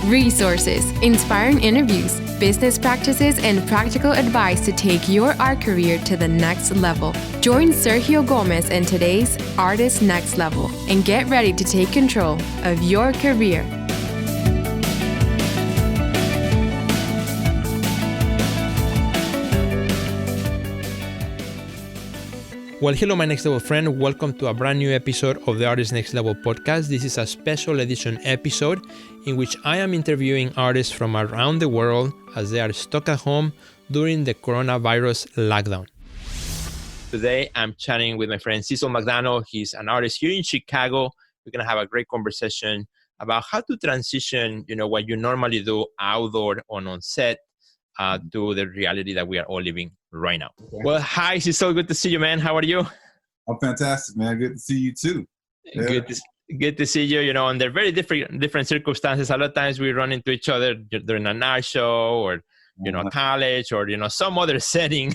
Resources, inspiring interviews, business practices, and practical advice to take your art career to the next level. Join Sergio Gomez in today's Artist Next Level and get ready to take control of your career. Well, hello, my next level friend. Welcome to a brand new episode of the Artist Next Level podcast. This is a special edition episode in which I am interviewing artists from around the world as they are stuck at home during the coronavirus lockdown. Today, I'm chatting with my friend Cecil McDonald. He's an artist here in Chicago. We're going to have a great conversation about how to transition, what you normally do outdoor or on set to the reality that we are all living right now. Okay. Well, hi, Cecil. Good to see you, man. How are you? I'm fantastic, man. Good to see you too. Yeah. Good to see you. Under very different circumstances. A lot of times we run into each other during an art show or, college or, some other setting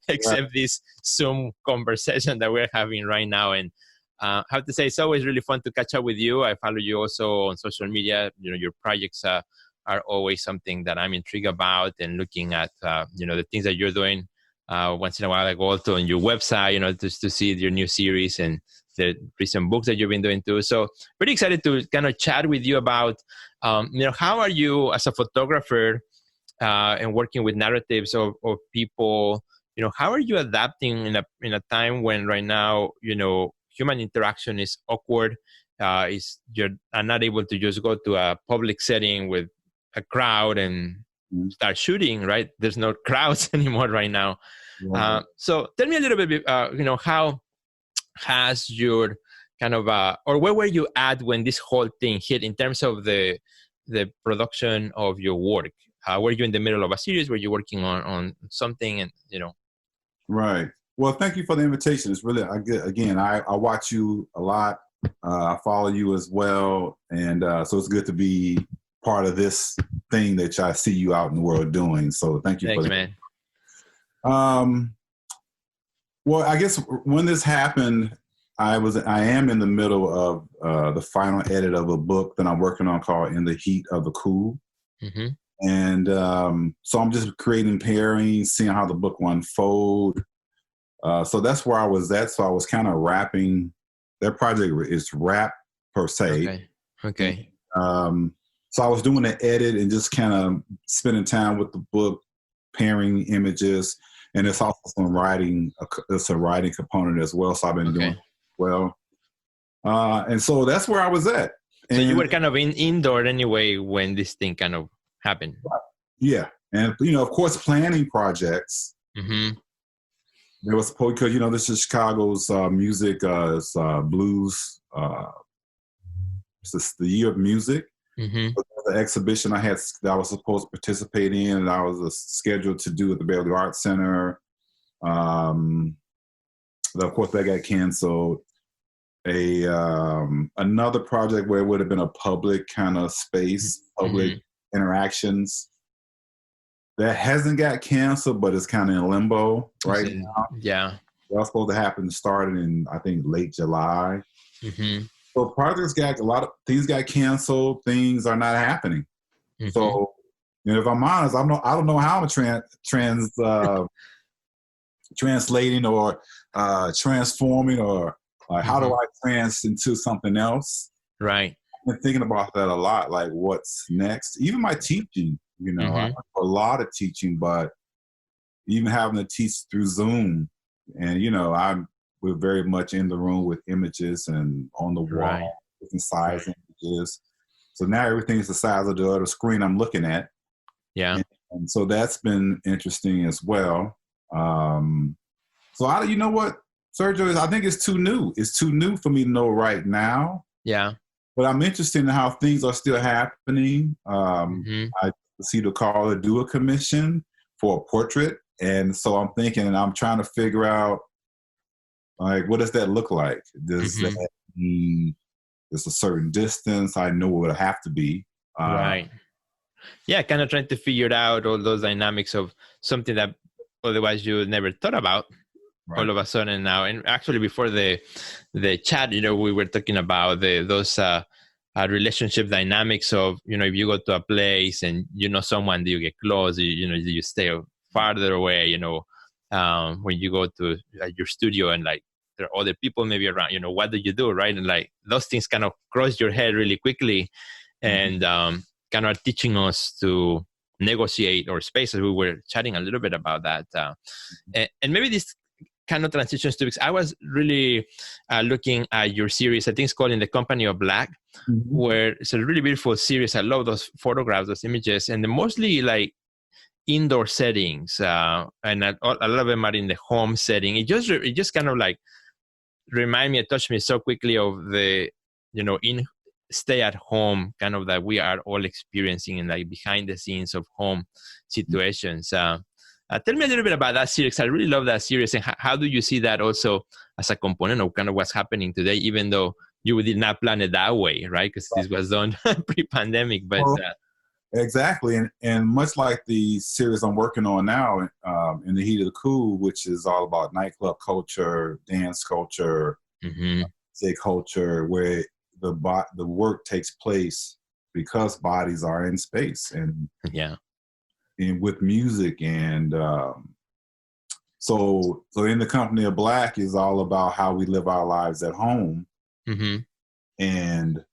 except this Zoom conversation that we're having right now. And I have to say, it's always really fun to catch up with you. I follow you also on social media. Your projects are always something that I'm intrigued about, and looking at, the things that you're doing. Once in a while, I go also on your website, just to see your new series and the recent books that you've been doing too. So pretty excited to kind of chat with you about, how are you as a photographer and working with narratives of people, how are you adapting in a time when right now, human interaction is awkward, you're not able to just go to a public setting with a crowd and start shooting, right? There's no crowds anymore right now. Right. So tell me a little bit, how has your kind of, or where were you at when this whole thing hit in terms of the production of your work? Were you in the middle of a series? Were you working on something and, Right. Well, thank you for the invitation. It's really, I watch you a lot. I follow you as well. And so it's good to be part of this thing that I see you out in the world doing. So thank you. Thanks, man. Well, I guess when this happened, I am in the middle of the final edit of a book that I'm working on called In the Heat of the Cool. Mm-hmm. And so I'm just creating pairings, seeing how the book will unfold. So that's where I was at. So I was kind of wrapping. That project is wrapped per se. Okay. So I was doing the edit and just kind of spending time with the book, pairing images, and it's also some writing. It's a writing component as well. So I've been doing well, and so that's where I was at. And so you were kind of indoor anyway when this thing kind of happened. Yeah, and of course, planning projects. Mm-hmm. There was because this is Chicago's music, it's blues. It's the year of music. Mm-hmm. The exhibition I had that I was supposed to participate in, and I was scheduled to do at the Beverly Arts Center. Of course, that got canceled. Another project where it would have been a public kind of space, public interactions, that hasn't got canceled, but it's kind of in limbo right now. Yeah, that was supposed to happen, started in I think late July. Mm-hmm. So projects got a lot of things got canceled. Things are not happening. Mm-hmm. So, if I'm honest, I don't know how I'm translating or transforming or how do I trans into something else? Right. I've been thinking about that a lot. Like, what's next? Even my teaching. I do a lot of teaching, but even having to teach through Zoom, and we're very much in the room with images and on the wall, different size images. So now everything's the size of the other screen I'm looking at. Yeah. And so that's been interesting as well. So you know what, Sergio, I think it's too new. It's too new for me to know right now. Yeah. But I'm interested in how things are still happening. I see the call to do a commission for a portrait. And so I'm thinking, and I'm trying to figure out, like, what does that look like? Does that mean there's a certain distance? I know it would have to be. Right. Yeah, kind of trying to figure out all those dynamics of something that otherwise you never thought about all of a sudden now. And actually before the chat, we were talking about those relationship dynamics of, if you go to a place and someone, do you get close? Do you stay farther away? When you go to your studio and like there are other people maybe around, what do you do, right? And like those things kind of cross your head really quickly, and kind of teaching us to negotiate our spaces. We were chatting a little bit about that, and maybe this kind of transitions to, because I was really looking at your series. I think it's called In the Company of Black, where it's a really beautiful series. I love those photographs, those images, and they're mostly like indoor settings, and a lot of them are in the home setting. It just kind of like it touched me so quickly of the, in stay at home kind of that we are all experiencing in like behind the scenes of home situations. Tell me a little bit about that series. I really love that series. And how do you see that also as a component of kind of what's happening today, even though you did not plan it that way, right? Because this was done pre-pandemic, but... Exactly. And much like the series I'm working on now, In the Heat of the Cool, which is all about nightclub culture, dance culture, music culture, where the work takes place because bodies are in space and with music. And so In the Company of Black is all about how we live our lives at home. And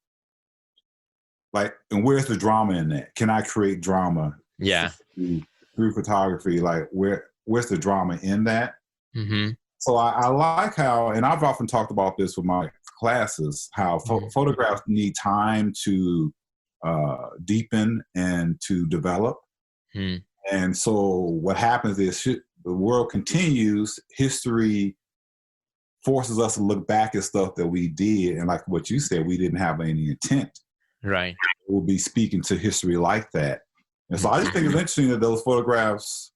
where's the drama in that? Can I create drama? Through photography, like where's the drama in that? So I like how, and I've often talked about this with my classes, how photographs need time to deepen and to develop. And so what happens is the world continues, history forces us to look back at stuff that we did, and like what you said, we didn't have any intent. Right. We'll be speaking to history like that. And so I just think it's interesting that those photographs,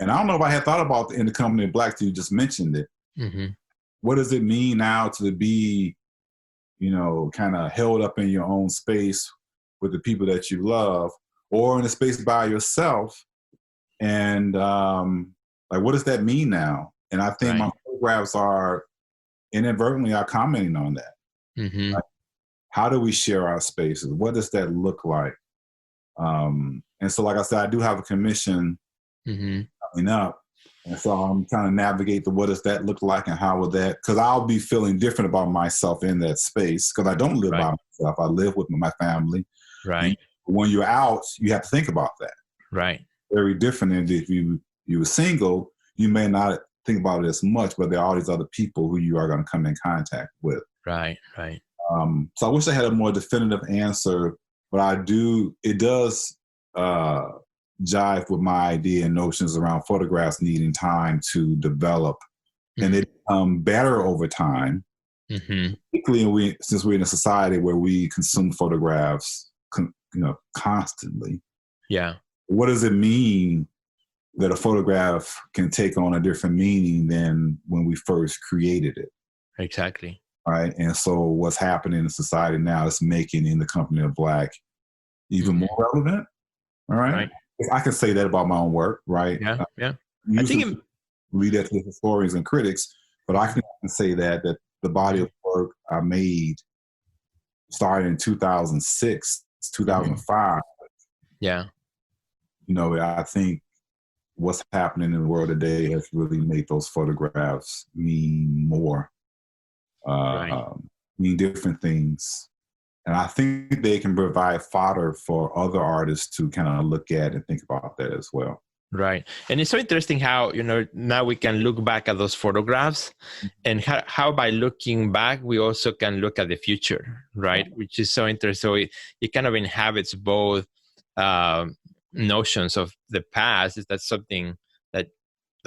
and I don't know if I had thought about In the Company of Black till you just mentioned it. What does it mean now to be, kind of held up in your own space with the people that you love, or in a space by yourself? And what does that mean now? And I think my photographs are inadvertently commenting on that. Like, how do we share our spaces? What does that look like? And so, like I said, I do have a commission coming up. And so I'm trying to navigate what does that look like and how would that, because I'll be feeling different about myself in that space, because I don't live by myself. I live with my family. Right. And when you're out, you have to think about that. Right. Very different than if you were single, you may not think about it as much, but there are all these other people who you are going to come in contact with. Right, right. So I wish I had a more definitive answer, but it does jive with my idea and notions around photographs needing time to develop, and they become better over time. Particularly since we're in a society where we consume photographs, constantly. Yeah. What does it mean that a photograph can take on a different meaning than when we first created it? Exactly. Right. And so what's happening in society now is making In the Company of Black even more relevant. All right. I can say that about my own work. Right. Yeah. Yeah. I think lead that to historians and critics, but I can say that the body of work I made started in 2006, 2005. Yeah. I think what's happening in the world today has really made those photographs mean more. Mean different things. And I think they can provide fodder for other artists to kind of look at and think about that as well. Right. And it's so interesting how, now we can look back at those photographs and how by looking back, we also can look at the future, right? Which is so interesting. So it kind of inhabits both notions of the past. Is that something that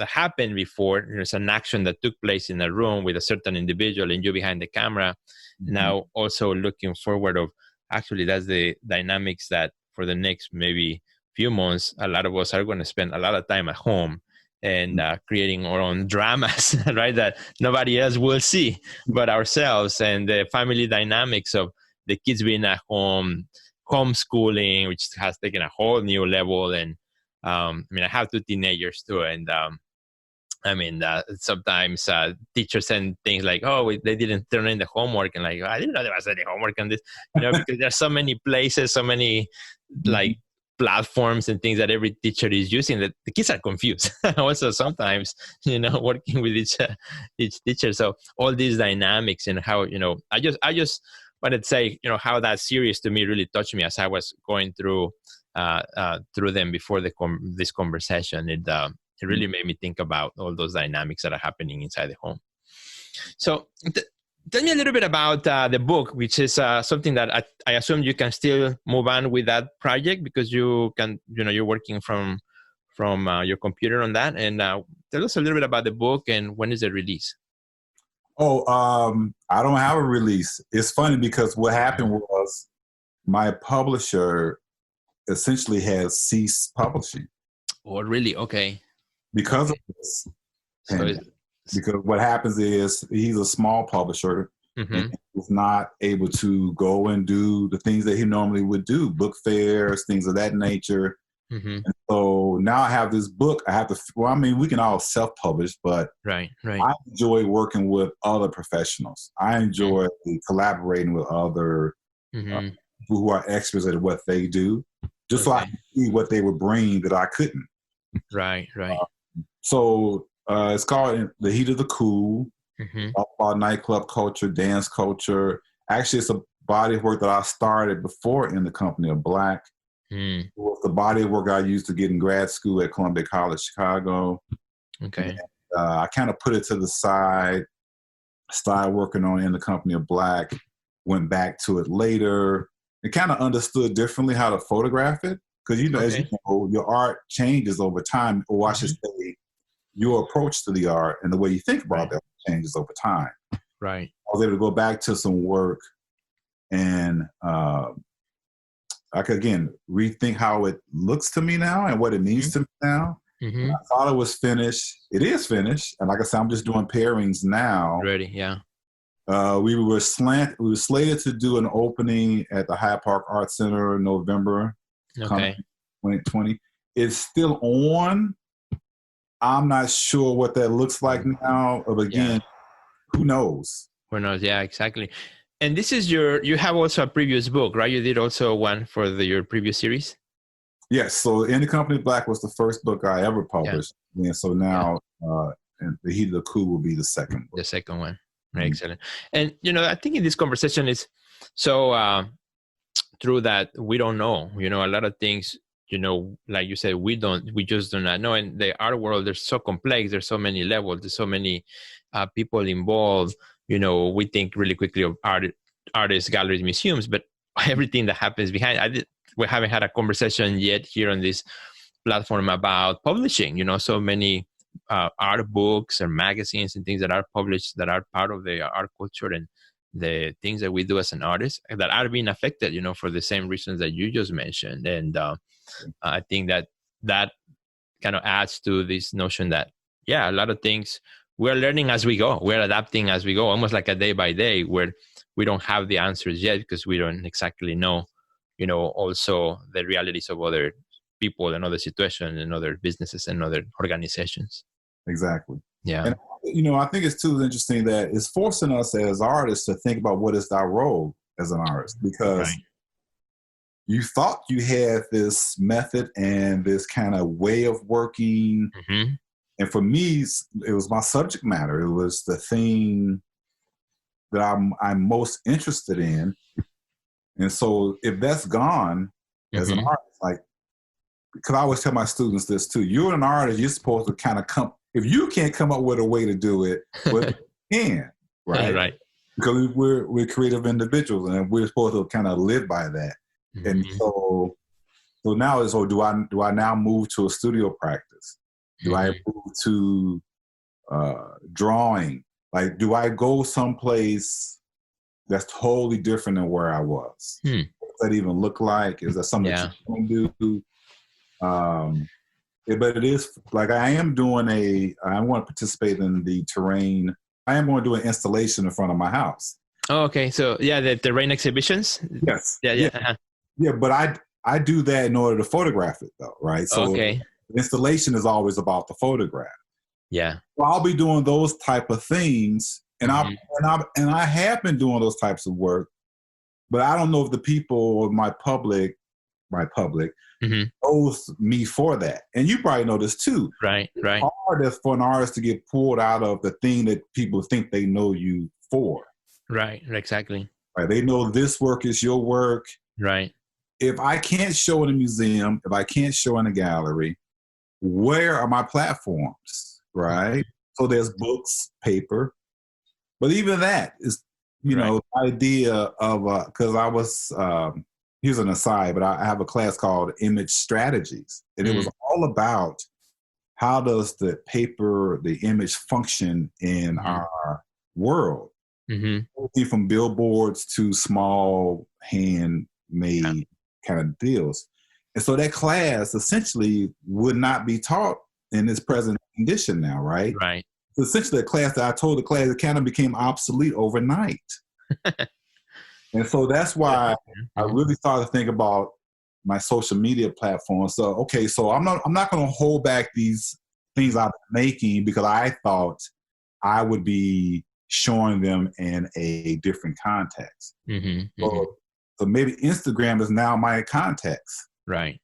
happened before? There's an action that took place in a room with a certain individual and you behind the camera. Now also looking forward of actually that's the dynamics that for the next maybe few months, a lot of us are going to spend a lot of time at home and creating our own dramas, right? That nobody else will see but ourselves, and the family dynamics of the kids being at home, homeschooling, which has taken a whole new level. And I have two teenagers too, and I mean, sometimes teachers send things like, "Oh, they didn't turn in the homework," and like, "I didn't know there was any homework on this," because there's so many places, so many like platforms and things that every teacher is using that the kids are confused. Also, sometimes working with each teacher. So all these dynamics and how I just wanted to say how that series to me really touched me as I was going through them before this conversation. It really made me think about all those dynamics that are happening inside the home. So tell me a little bit about the book, which is something that I assume you can still move on with that project because you can, you're working from your computer on that. And tell us a little bit about the book and when is the release? I don't have a release. It's funny because what happened was my publisher essentially has ceased publishing. Oh, really? Okay. Because of this. Because what happens is he's a small publisher and he's not able to go and do the things that he normally would do, book fairs, things of that nature. And so now I have this book. I have to, we can all self-publish, but right. I enjoy working with other professionals. I enjoy collaborating with other people who are experts at what they do, just so I can see what they would bring that I couldn't. Right. So it's called The Heat of the Cool, about nightclub culture, dance culture. Actually, it's a body of work that I started before in the Company of Black. It was the body of work I used to get in grad school at Columbia College, Chicago. Okay. And, I kind of put it to the side, started working on it in the Company of Black, went back to it later, and kind of understood differently how to photograph it. Because, as you know, your art changes over time, or I should say, your approach to the art and the way you think about that changes over time. Right. I was able to go back to some work and I could, again, rethink how it looks to me now and what it means to me now. I thought it was finished. It is finished. And like I said, I'm just doing pairings now. Ready, yeah. We were slated to do an opening at the Hyde Park Art Center in November 2020. It's still on. I'm not sure what that looks like now. But again, who knows? Who knows? Yeah, exactly. And this is you have also a previous book, right? You did also one for your previous series? Yes. So In the Company of Black was the first book I ever published. Yeah. And so now and The Heat of the Cool will be the second book. The second one. Right, excellent. And, I think in this conversation is so true that we don't know, a lot of things, like you said, we just do not know. And the art world, there's so complex. There's so many levels. There's so many people involved. We think really quickly of artists, galleries, museums, but everything that happens behind. We haven't had a conversation yet here on this platform about publishing. So many art books and magazines and things that are published that are part of the art culture and the things that we do as an artist that are being affected, for the same reasons that you just mentioned. And I think that kind of adds to this notion that, a lot of things we're learning as we go. We're adapting as we go, almost like a day by day where we don't have the answers yet because we don't exactly know, also the realities of other people and other situations and other businesses and other organizations. Exactly. Yeah. And, I think it's too interesting that it's forcing us as artists to think about what is our role as an artist, because you thought you had this method and this kind of way of working. And for me, it was my subject matter. It was the thing that I'm most interested in. And so if that's gone as an artist, because I always tell my students this too, you're an artist, you're supposed to kind of if you can't come up with a way to do it, well, you can, right? Right. Because we're creative individuals and we're supposed to kind of live by that. And so now do I now move to a studio practice? Do I move to drawing? Do I go someplace that's totally different than where I was? What does that even look like? Is that something that you can do? But it is I am doing I want to participate in the terrain. I am going to do an installation in front of my house. Oh, okay. So the terrain exhibitions. Yes. Yeah. But I do that in order to photograph it though, right? So the installation is always about the photograph. Yeah. So I'll be doing those type of things, and I have been doing those types of work, but I don't know if the people, my public knows me for that. And you probably know this too. Right. It's hard for an artist to get pulled out of the thing that people think they know you for. Right. Exactly. Right. They know this work is your work. Right. If I can't show in a museum, if I can't show in a gallery, where are my platforms? Right. So there's books, paper, but even that is, the idea of, because I was, here's an aside, but I have a class called Image Strategies, and it was all about how does the paper, the image function in our world, from billboards to small handmade kind of deals. And so that class essentially would not be taught in its present condition now, right? Right. So essentially a class that I told the class, it kind of became obsolete overnight. And so that's why I really started to think about my social media platform. So, okay, so I'm not going to hold back these things I'm making because I thought I would be showing them in a different context. So maybe Instagram is now my context. Right.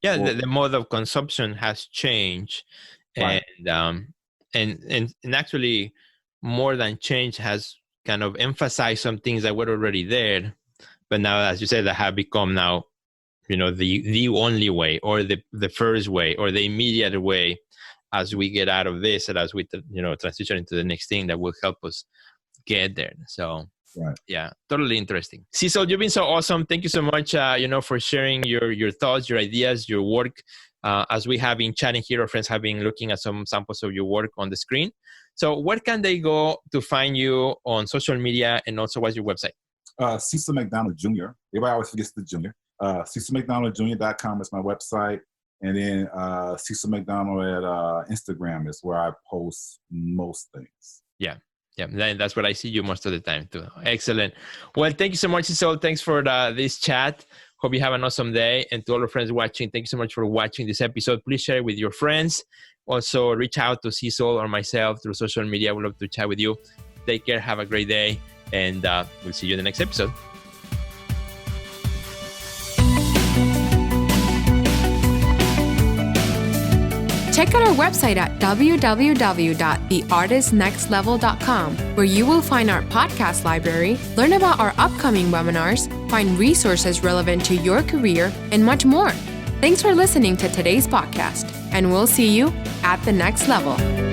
Yeah, the mode of consumption has changed, and actually, more than change, has kind of emphasized some things that were already there, but now, as you said, that have become now, the only way, or the first way, or the immediate way, as we get out of this, and as we transition into the next thing that will help us get there. So. Right. Yeah, totally interesting. Cecil, you've been so awesome. Thank you so much, for sharing your thoughts, your ideas, your work. As we have been chatting here, our friends have been looking at some samples of your work on the screen. So where can they go to find you on social media, and also what's your website? Cecil McDonald Jr. Everybody always forgets the junior. CecilMcDonaldJr.com is my website. And then Cecil McDonald at Instagram is where I post most things. Yeah. Yeah, that's what I see you most of the time too. Excellent. Well, thank you so much, Cecil. Thanks for this chat. Hope you have an awesome day. And to all our friends watching, thank you so much for watching this episode. Please share it with your friends. Also, reach out to Cecil or myself through social media. We'd love to chat with you. Take care. Have a great day. And we'll see you in the next episode. Check out our website at www.theartistnextlevel.com, where you will find our podcast library, learn about our upcoming webinars, find resources relevant to your career, and much more. Thanks for listening to today's podcast, and we'll see you at the next level.